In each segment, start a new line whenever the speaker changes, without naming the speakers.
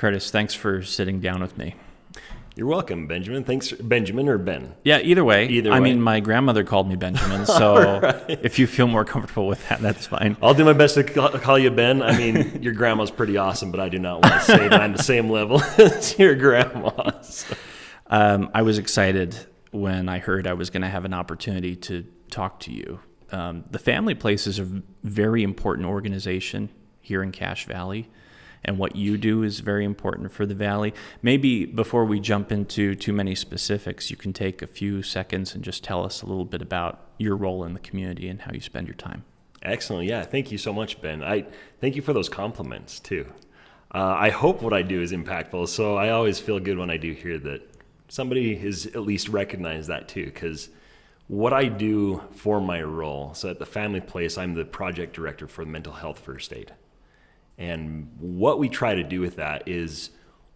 Curtis, thanks for sitting down with me.
You're welcome, Benjamin. Thanks, Benjamin or Ben?
Yeah, either way.
Either way.
I mean, my grandmother called me Benjamin, so
right.
If you feel more comfortable with that, that's fine.
I'll do my best to call you Ben. I mean, your grandma's pretty awesome, but I do not want to say that I'm the same level as your grandma. So.
I was excited when I heard I was going to have an opportunity to talk to you. The Family Place is a very important organization here in Cache Valley, and what you do is very important for the Valley. Maybe before we jump into too many specifics, you can take a few seconds and just tell us a little bit about your role in the community and how you spend your time.
Excellent. Yeah, thank you so much, Ben. I thank you for those compliments, too. I hope what I do is impactful, so I always feel good when I do hear that somebody has at least recognized that, too, because what I do for my role, so at the Family Place, I'm the project director for the Mental Health First Aid. And what we try to do with that is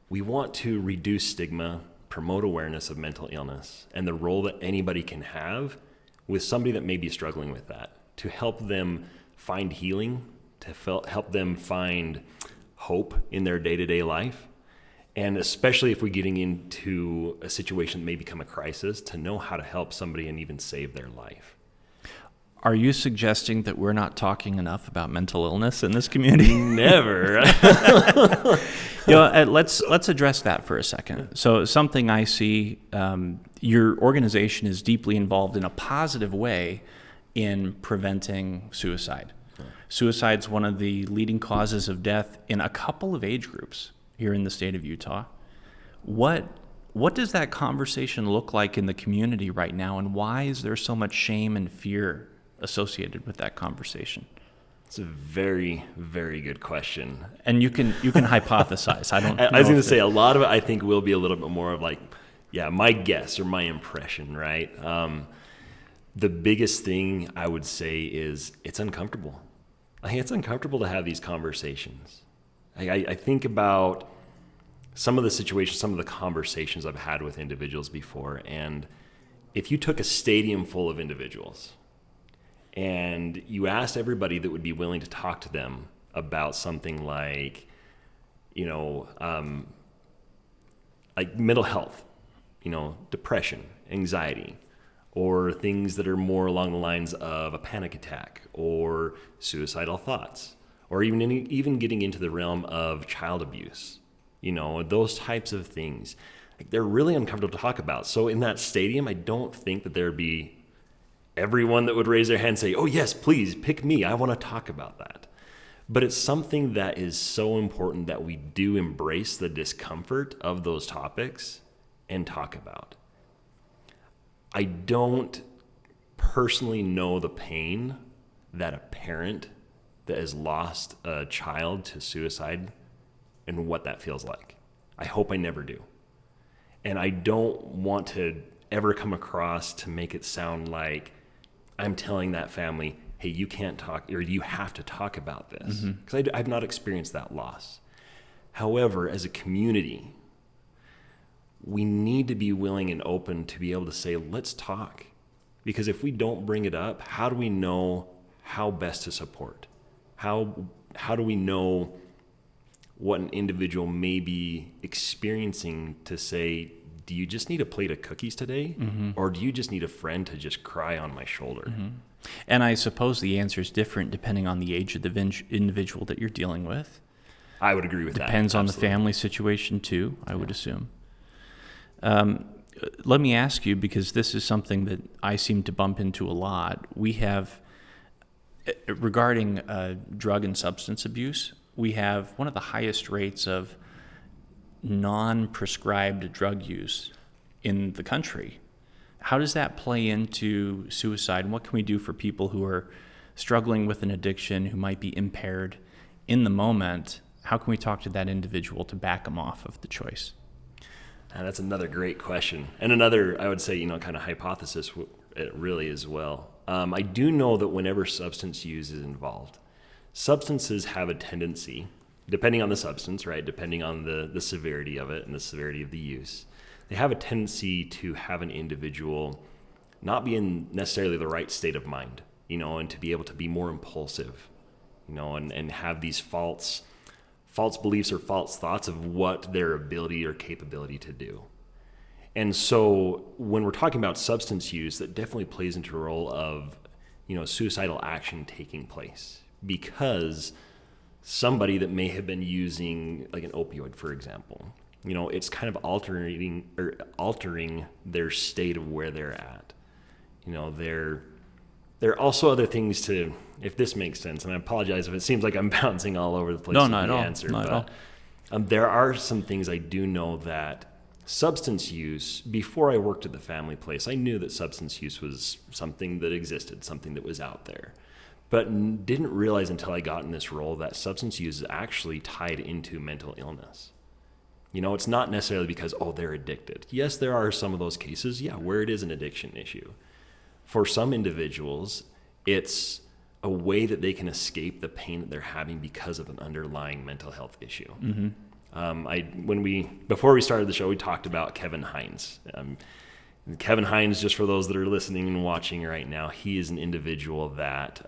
we want to reduce stigma, promote awareness of mental illness, and the role that anybody can have with somebody that may be struggling with that, to help them find healing, to help them find hope in their day-to-day life, and especially if we're getting into a situation that may become a crisis, to know how to help somebody and even save their life.
Are you suggesting that we're not talking enough about mental illness in this community?
Never.
Let's address that for a second. So something I see, your organization is deeply involved in a positive way in preventing suicide. Suicide's one of the leading causes of death in a couple of age groups here in the state of Utah. What does that conversation look like in the community right now, and why is there so much shame and fear associated with that conversation?
It's a very, very good question.
And you can hypothesize.
I was going to say, a lot of it I think will be a little bit more of like, my guess or my impression, right? The biggest thing I would say is it's uncomfortable. I think it's uncomfortable to have these conversations. I think about some of the situations, some of the conversations I've had with individuals before, and if you took a stadium full of individuals and you asked everybody that would be willing to talk to them about something like, like mental health, depression, anxiety, or things that are more along the lines of a panic attack or suicidal thoughts, or even getting into the realm of child abuse, those types of things, they're really uncomfortable to talk about. So in that stadium, I don't think that there'd be everyone that would raise their hand and say, oh yes, please pick me. I want to talk about that. But it's something that is so important that we do embrace the discomfort of those topics and talk about. I don't personally know the pain that a parent that has lost a child to suicide and what that feels like. I hope I never do. And I don't want to ever come across to make it sound like I'm telling that family, hey, you can't talk, or you have to talk about this, because I've not experienced that loss. However, as a community, we need to be willing and open to be able to say, let's talk. Because if we don't bring it up, how do we know how best to support? How do we know what an individual may be experiencing to say, do you just need a plate of cookies today? Or do you just need a friend to just cry on my shoulder?
And I suppose the answer is different depending on the age of the individual that you're dealing with.
I would agree with that.
Depends on the family situation too, I would assume. Let me ask you, because this is something that I seem to bump into a lot. We have, regarding drug and substance abuse, we have one of the highest rates of non-prescribed drug use in the country. How does that play into suicide, and what can we do for people who are struggling with an addiction, who might be impaired in the moment? How can we talk to that individual to back them off of the choice?
That's another great question, and another, I would say, kind of hypothesis really as well. I do know that whenever substance use is involved, substances have a tendency, depending on the substance, right? Depending on the severity of it and the severity of the use, they have a tendency to have an individual not be in necessarily the right state of mind, and to be able to be more impulsive, and have these false false beliefs or false thoughts of what their ability or capability to do. And so when we're talking about substance use, that definitely plays into a role of, suicidal action taking place, because somebody that may have been using like an opioid, for example, it's kind of altering their state of where they're at. There are also other things to, if this makes sense, and I apologize if it seems like I'm bouncing all over the place
No,
with
not
the
at all.
answer,
Not at all.
There are some things I do know that substance use, before I worked at the family place, I knew that substance use was something that existed, something that was out there, but didn't realize until I got in this role that substance use is actually tied into mental illness. It's not necessarily because, they're addicted. Yes, there are some of those cases, where it is an addiction issue. For some individuals, it's a way that they can escape the pain that they're having because of an underlying mental health issue.
Mm-hmm.
Before we started the show, we talked about Kevin Hines. Kevin Hines, just for those that are listening and watching right now, he is an individual that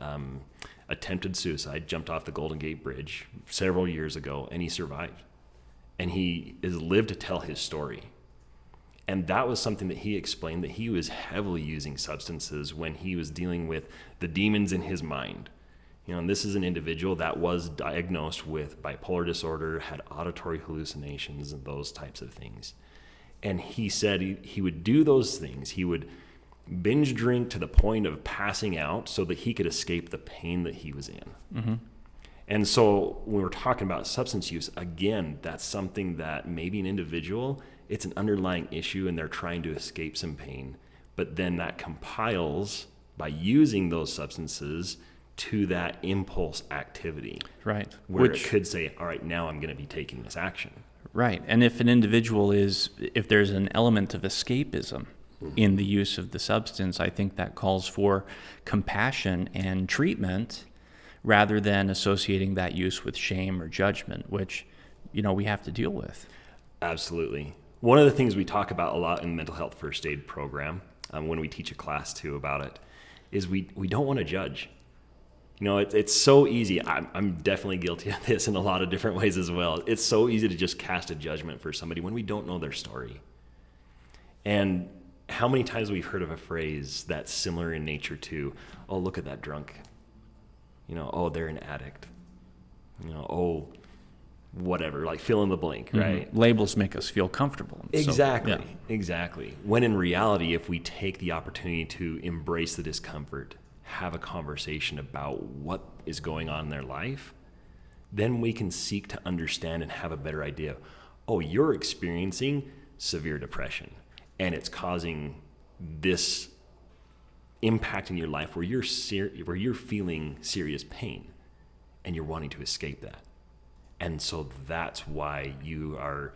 attempted suicide, jumped off the Golden Gate Bridge several years ago, and he survived. And he has lived to tell his story. And that was something that he explained, that he was heavily using substances when he was dealing with the demons in his mind. And this is an individual that was diagnosed with bipolar disorder, had auditory hallucinations and those types of things. And he said he would do those things. He would binge drink to the point of passing out so that he could escape the pain that he was in.
Mm-hmm.
And so when we're talking about substance use, again, that's something that maybe an individual, it's an underlying issue and they're trying to escape some pain, but then that compiles by using those substances to that impulse activity.
Right.
Where it could say, all right, now I'm going to be taking this action.
Right. And if an individual if there's an element of escapism in the use of the substance, I think that calls for compassion and treatment rather than associating that use with shame or judgment, which, we have to deal with. Absolutely.
One of the things we talk about a lot in the mental health first aid program, when we teach a class too about it, is we don't want to judge. It's so easy. I'm definitely guilty of this in a lot of different ways as well. It's so easy to just cast a judgment for somebody when we don't know their story. And how many times we've heard of a phrase that's similar in nature to, oh, look at that drunk. They're an addict. Whatever, like fill in the blank, right?
Mm-hmm. Labels make us feel comfortable.
Exactly,
So, yeah.
Exactly. When in reality, if we take the opportunity to embrace the discomfort, have a conversation about what is going on in their life, then we can seek to understand and have a better idea. You're experiencing severe depression, and it's causing this impact in your life where you're feeling serious pain, and you're wanting to escape that. And so that's why you are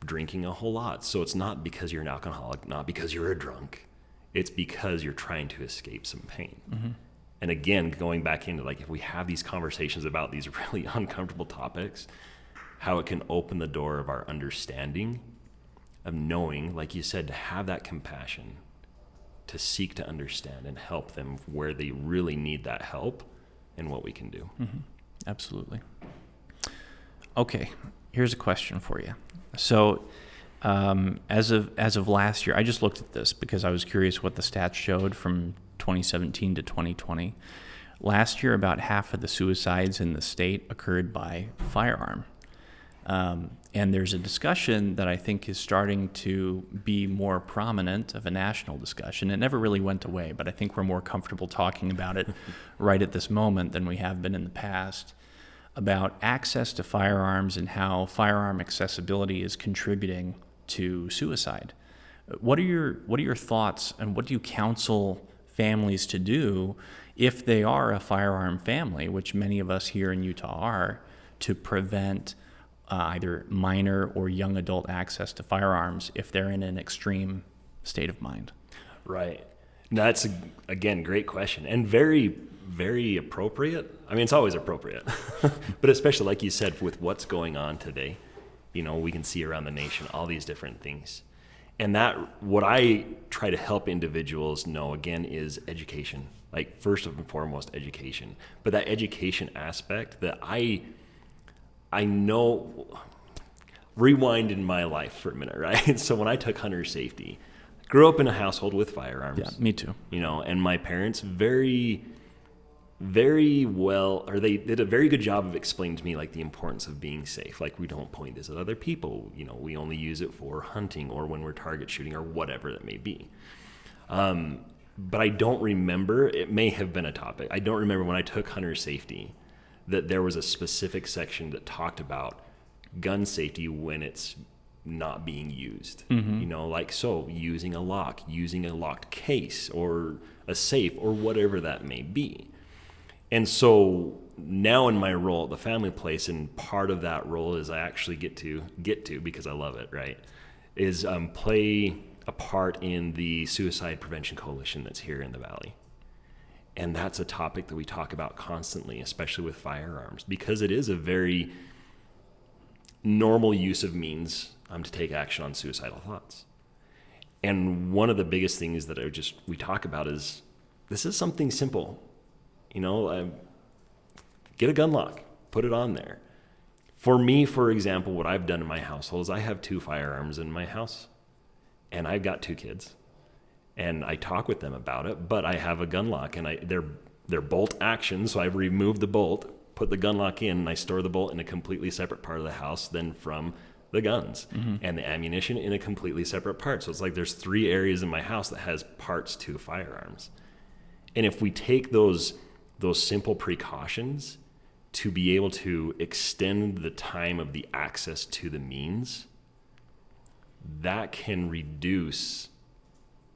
drinking a whole lot. So it's not because you're an alcoholic, not because you're a drunk. It's because you're trying to escape some pain.
Mm-hmm.
And again, going back into if we have these conversations about these really uncomfortable topics, how it can open the door of our understanding of knowing, like you said, to have that compassion, to seek to understand and help them where they really need that help and what we can do.
Mm-hmm. Absolutely. Okay, here's a question for you. So as of last year, I just looked at this because I was curious what the stats showed from 2017 to 2020. Last year, about half of the suicides in the state occurred by firearm. And there's a discussion that I think is starting to be more prominent of a national discussion. It never really went away, but I think we're more comfortable talking about it right at this moment than we have been in the past, about access to firearms and how firearm accessibility is contributing to suicide. What are your thoughts, and what do you counsel families to do if they are a firearm family, which many of us here in Utah are, to prevent either minor or young adult access to firearms if they're in an extreme state of mind?
Right. That's, again, great question, and very, very appropriate. I mean, it's always appropriate, but especially, like you said, with what's going on today, we can see around the nation all these different things. And that, what I try to help individuals know, again, is education. Like, first and foremost, education. But that education aspect that I know, rewind in my life for a minute, right? So when I took hunter safety, I grew up in a household with firearms.
Yeah, me too.
And my parents very well, or they did a very good job of explaining to me like the importance of being safe. Like, we don't point this at other people. We only use it for hunting or when we're target shooting or whatever that may be. But I don't remember, it may have been a topic. I don't remember when I took hunter safety that there was a specific section that talked about gun safety when it's not being used. Using a lock, using a locked case or a safe or whatever that may be. And so now in my role at the family place, and part of that role is I actually get to because I love it, right, is play a part in the Suicide Prevention Coalition that's here in the Valley. And that's a topic that we talk about constantly, especially with firearms, because it is a very normal use of means to take action on suicidal thoughts. And one of the biggest things that we talk about is, this is something simple. Get a gun lock, put it on there. For me, for example, what I've done in my household is I have 2 firearms in my house, and I've got 2 kids, and I talk with them about it, but I have a gun lock, and they're bolt action, so I've removed the bolt, put the gun lock in, and I store the bolt in a completely separate part of the house than from the guns, and the ammunition in a completely separate part. So it's like there's 3 areas in my house that has parts to firearms. And if we take those simple precautions to be able to extend the time of the access to the means, that can reduce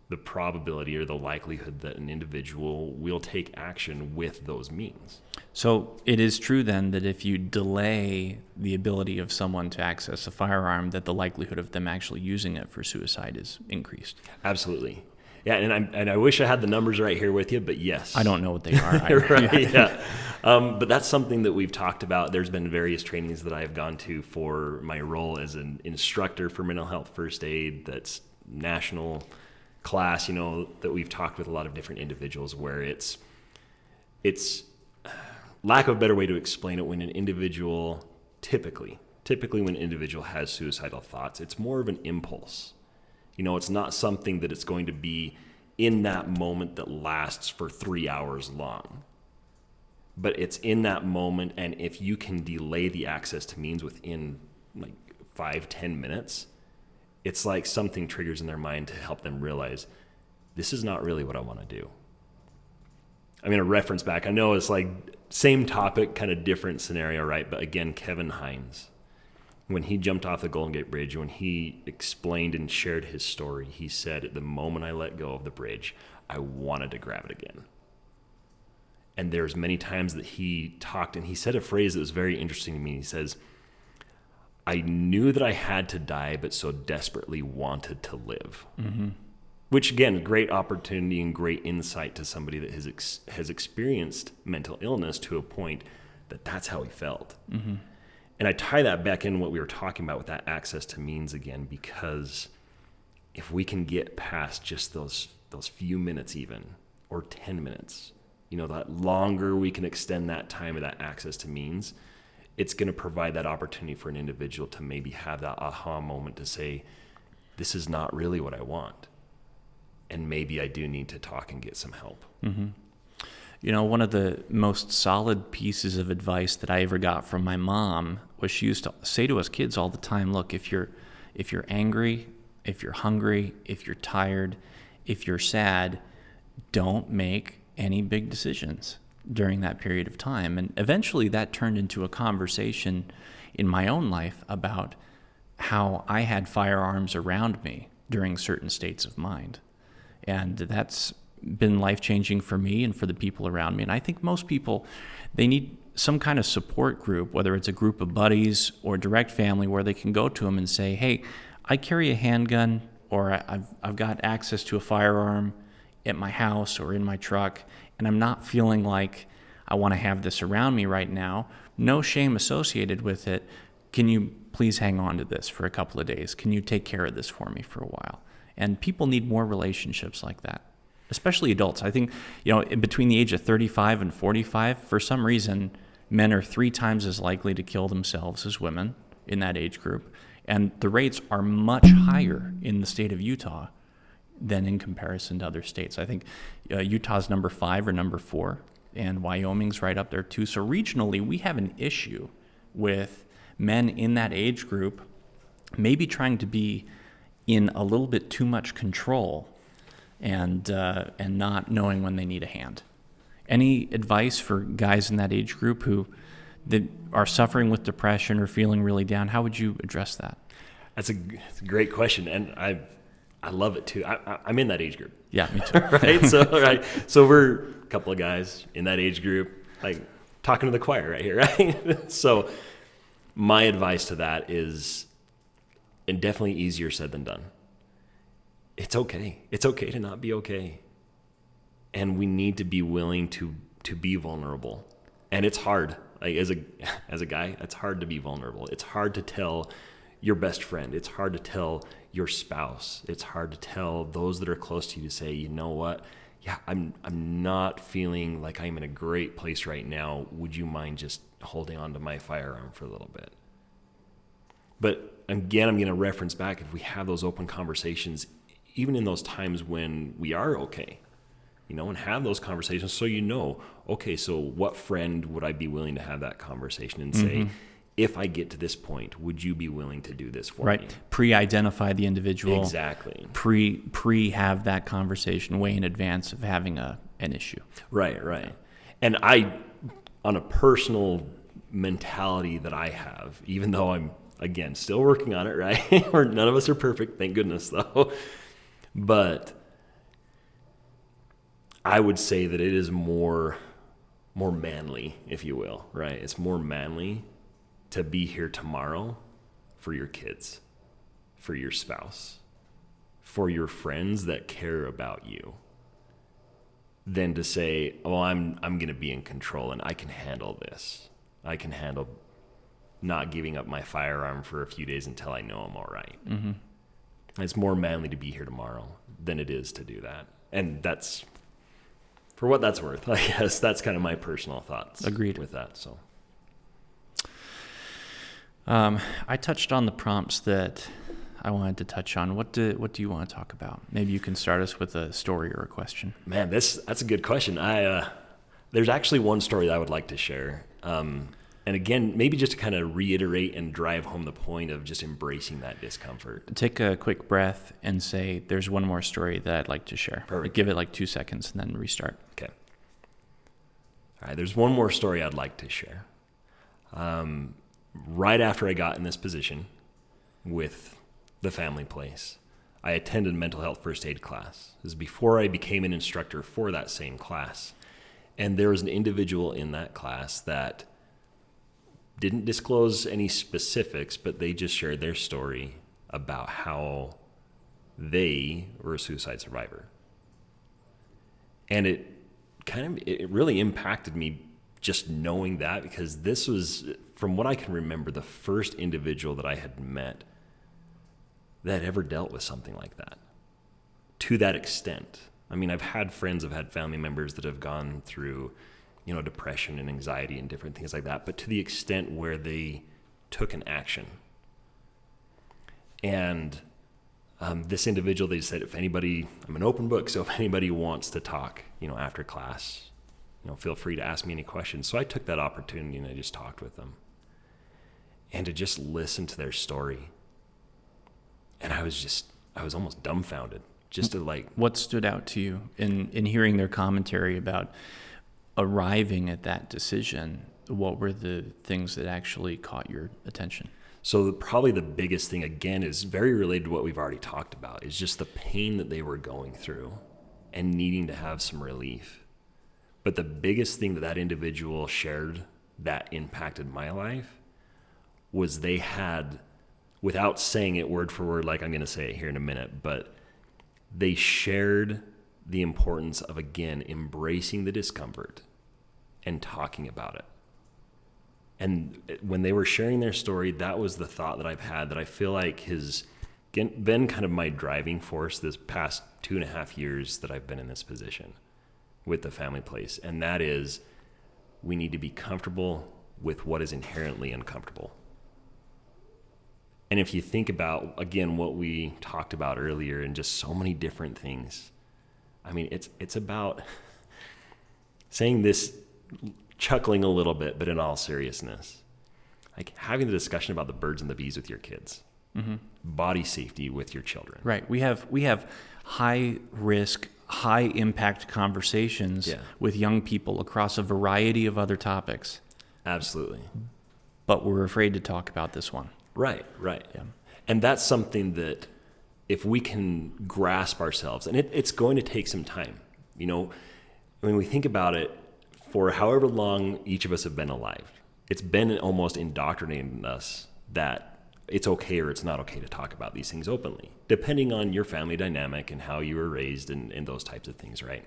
the probability or the likelihood that an individual will take action with those means.
So it is true then that if you delay the ability of someone to access a firearm, that the likelihood of them actually using it for suicide is increased.
Absolutely. Yeah, and I wish I had the numbers right here with you, but yes.
I don't know what they are.
Right, yeah. But that's something that we've talked about. There's been various trainings that I've gone to for my role as an instructor for mental health first aid, that's national class, that we've talked with a lot of different individuals where it's lack of a better way to explain it, when an individual, typically when an individual has suicidal thoughts, it's more of an impulse. It's not something that it's going to be in that moment that lasts for 3 hours long. But it's in that moment, and if you can delay the access to means within like 5-10 minutes, it's like something triggers in their mind to help them realize, this is not really what I want to do. I'm going to reference back. I know it's like same topic, kind of different scenario, right? But again, Kevin Hines, when he jumped off the Golden Gate Bridge, when he explained and shared his story, he said, at the moment I let go of the bridge, I wanted to grab it again. And there's many times that he talked, and he said a phrase that was very interesting to me. He says, I knew that I had to die, but so desperately wanted to live. Mm-hmm. Which, again, great opportunity and great insight to somebody that has experienced mental illness to a point that that's how he felt. Mm-hmm. And I tie that back in what we were talking about with that access to means again, because if we can get past just those few minutes even, or 10 minutes, that longer we can extend that time of that access to means, it's going to provide that opportunity for an individual to maybe have that aha moment to say, this is not really what I want. And maybe I do need to talk and get some help.
Mm-hmm. One of the most solid pieces of advice that I ever got from my mom was she used to say to us kids all the time, look, if you're angry, if you're hungry, if you're tired, if you're sad, don't make any big decisions during that period of time. And eventually that turned into a conversation in my own life about how I had firearms around me during certain states of mind. And that's been life-changing for me and for the people around me. And I think most people, they need some kind of support group, whether it's a group of buddies or direct family, where they can go to them and say, hey, I carry a handgun, or I've got access to a firearm at my house or in my truck, and I'm not feeling like I want to have this around me right now. No shame associated with it. Can you please hang on to this for a couple of days? Can you take care of this for me for a while? And people need more relationships like that, especially adults. I think, between the age of 35 and 45, for some reason, Men are 3 times as likely to kill themselves as women in that age group. And the rates are much higher in the state of Utah than in comparison to other states. I think Utah's number 5 or number 4, and Wyoming's right up there too. So regionally, we have an issue with men in that age group maybe trying to be in a little bit too much control and not knowing when they need a hand. Any advice for guys in that age group who that are suffering with depression or feeling really down? How would you address that?
That's a great question, and I love it too. I'm in that age group.
Yeah, me too.
Right. So we're a couple of guys in that age group, like talking to the choir right here, right? So my advice to that is, and definitely easier said than done. It's okay. It's okay to not be okay. And we need to be willing to be vulnerable. And it's hard. Like as a guy, it's hard to be vulnerable. It's hard to tell your best friend. It's hard to tell your spouse. It's hard to tell those that are close to you to say, you know what? Yeah, I'm not feeling like I'm in a great place right now. Would you mind just holding on to my firearm for a little bit? But again, I'm going to reference back, if we have those open conversations, even in those times when we are okay, and have those conversations so okay, so what friend would I be willing to have that conversation and say, if I get to this point, would you be willing to do this for me?
Right. Pre-identify the individual.
Exactly.
Have that conversation way in advance of having an issue.
Right. And I, on a personal mentality that I have, even though I'm, again, still working on it, right? Or none of us are perfect, thank goodness, though. But I would say that it is more manly, if you will, right? It's more manly to be here tomorrow for your kids, for your spouse, for your friends that care about you, than to say, oh, I'm going to be in control and I can handle this. I can handle not giving up my firearm for a few days until I know I'm all right. Mm-hmm. It's more manly to be here tomorrow than it is to do that. And that's, for what that's worth, I guess, that's kind of my personal thoughts.
Agreed
with that. So,
I touched on the prompts that I wanted to touch on. What do you want to talk about? Maybe you can start us with a story or a question.
Man, that's a good question. There's actually one story that I would like to share. And again, maybe just to kind of reiterate and drive home the point of just embracing that discomfort.
Take a quick breath and say, there's one more story that I'd like to share.
Perfect.
Give it like 2 seconds and then restart.
Okay. All right, there's one more story I'd like to share. Right after I got in this position with the family place, I attended a mental health first aid class. This is before I became an instructor for that same class. And there was an individual in that class that didn't disclose any specifics, but they just shared their story about how they were a suicide survivor. And it really impacted me just knowing that, because this was, from what I can remember, the first individual that I had met that ever dealt with something like that to that extent. I mean, I've had friends, I've had family members that have gone through depression and anxiety and different things like that, but to the extent where they took an action. And this individual, they said, if anybody, I'm an open book, so if anybody wants to talk, after class, feel free to ask me any questions. So I took that opportunity and I just talked with them. And to just listen to their story. And I was almost dumbfounded. Just to like...
What stood out to you in hearing their commentary about arriving at that decision? What were the things that actually caught your attention?
So probably the biggest thing, again, is very related to what we've already talked about, is just the pain that they were going through and needing to have some relief. But the biggest thing that individual shared that impacted my life was they had, without saying it word for word like I'm going to say it here in a minute, but they shared the importance of, again, embracing the discomfort and talking about it. And when they were sharing their story, that was the thought that I've had, that I feel like has been kind of my driving force this past 2.5 years that I've been in this position with the family place. And that is, we need to be comfortable with what is inherently uncomfortable. And if you think about, again, what we talked about earlier and just so many different things, I mean, it's about saying this, chuckling a little bit, but in all seriousness, like having the discussion about the birds and the bees with your kids, body safety with your children.
Right. We have high risk, high impact conversations with young people across a variety of other topics.
Absolutely.
But we're afraid to talk about this one.
Right.
Yeah.
And that's something that if we can grasp ourselves, and it's going to take some time, you know, when we think about it, for however long each of us have been alive, it's been almost indoctrinating us that it's okay or it's not okay to talk about these things openly, depending on your family dynamic and how you were raised and those types of things, right?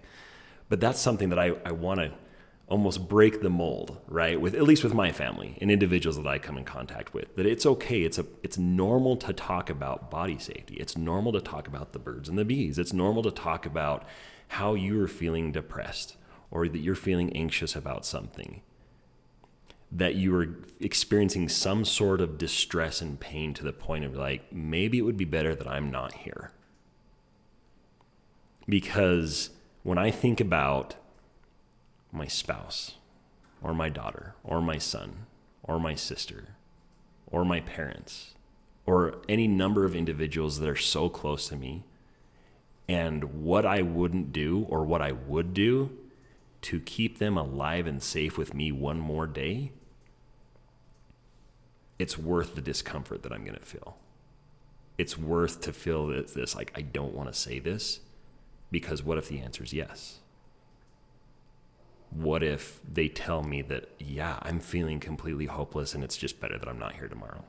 But that's something that I want to almost break the mold, right? With at least with my family and individuals that I come in contact with, that it's okay. It's normal to talk about body safety. It's normal to talk about the birds and the bees. It's normal to talk about how you are feeling depressed or that you're feeling anxious about something, that you are experiencing some sort of distress and pain to the point of like, maybe it would be better that I'm not here. Because when I think about my spouse or my daughter or my son or my sister or my parents or any number of individuals that are so close to me, and what I wouldn't do or what I would do to keep them alive and safe with me one more day, it's worth the discomfort that I'm going to feel. It's worth to feel this like, I don't want to say this, because what if the answer is yes? What if they tell me that, yeah, I'm feeling completely hopeless and it's just better that I'm not here tomorrow?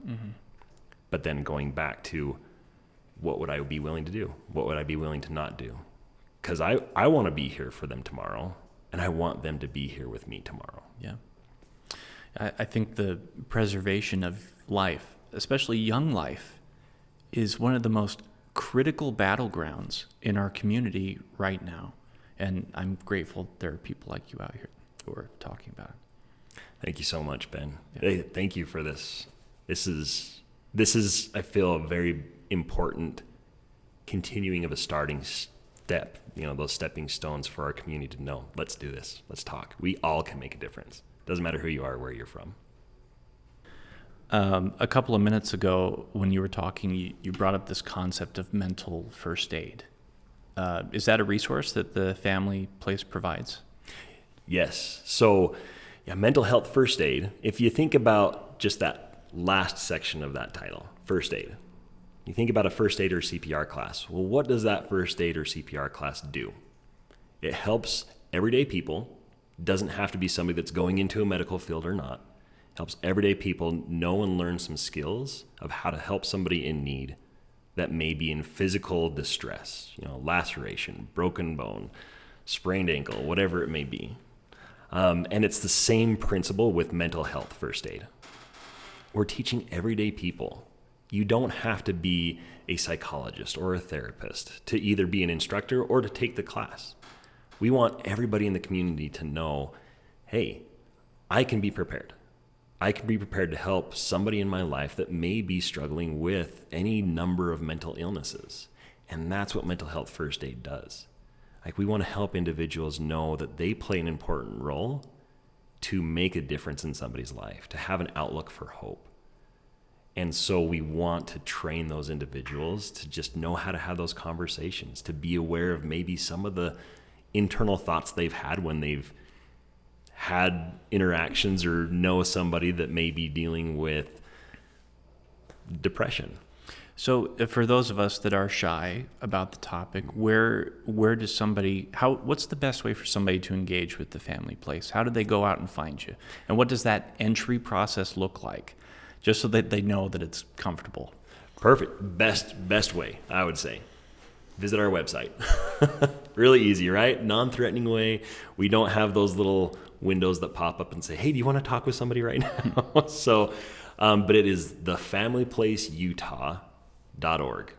But then going back to, what would I be willing to do? What would I be willing to not do? Because I want to be here for them tomorrow, and I want them to be here with me tomorrow.
Yeah. I think the preservation of life, especially young life, is one of the most critical battlegrounds in our community right now. And I'm grateful there are people like you out here who are talking about it.
Thank you so much, Ben.
Yeah.
Hey, thank you for this. This is, I feel, a very important continuing of a starting step, you know, those stepping stones for our community to know, let's do this. Let's talk. We all can make a difference. Doesn't matter who you are, where you're from.
A couple of minutes ago, when you were talking, you brought up this concept of mental first aid. Is that a resource that the Family Place provides?
Yes. So, yeah, mental health first aid. If you think about just that last section of that title, first aid, you think about a first aid or CPR class. Well, what does that first aid or CPR class do? It helps everyday people. Doesn't have to be somebody that's going into a medical field or not. Helps everyday people know and learn some skills of how to help somebody in need that may be in physical distress, you know, laceration, broken bone, sprained ankle, whatever it may be. And it's the same principle with mental health first aid. We're teaching everyday people. You don't have to be a psychologist or a therapist to either be an instructor or to take the class. We want everybody in the community to know, hey, I can be prepared. I can be prepared to help somebody in my life that may be struggling with any number of mental illnesses. And that's what mental health first aid does. Like, we want to help individuals know that they play an important role to make a difference in somebody's life, to have an outlook for hope. And so we want to train those individuals to just know how to have those conversations, to be aware of maybe some of the internal thoughts they've had when they've had interactions or know somebody that may be dealing with depression.
So for those of us that are shy about the topic, where does somebody, what's the best way for somebody to engage with the Family Place? How do they go out and find you? And what does that entry process look like? Just so that they know that it's comfortable.
Perfect. Best way, I would say. Visit our website. Really easy, right? Non-threatening way. We don't have those little windows that pop up and say, hey, do you want to talk with somebody right now? So, but it is thefamilyplaceutah.org.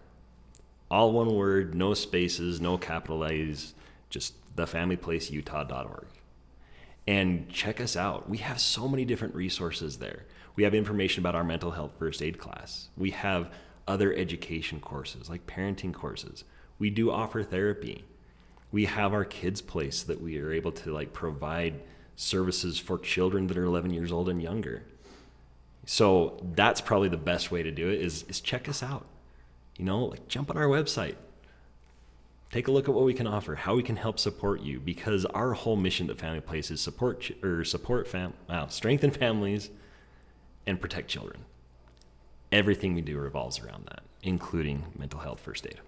All one word, no spaces, no capital A's, just thefamilyplaceutah.org. and check us out. We have so many different resources there. We have information about our mental health first aid class. We have other education courses like parenting courses. We do offer therapy. We have our kids place that we are able to like provide services for children that are 11 years old and younger. So that's probably the best way to do it is check us out. You know, like jump on our website. Take a look at what we can offer, how we can help support you, because our whole mission at Family Place is strengthen families and protect children. Everything we do revolves around that, including mental health first aid.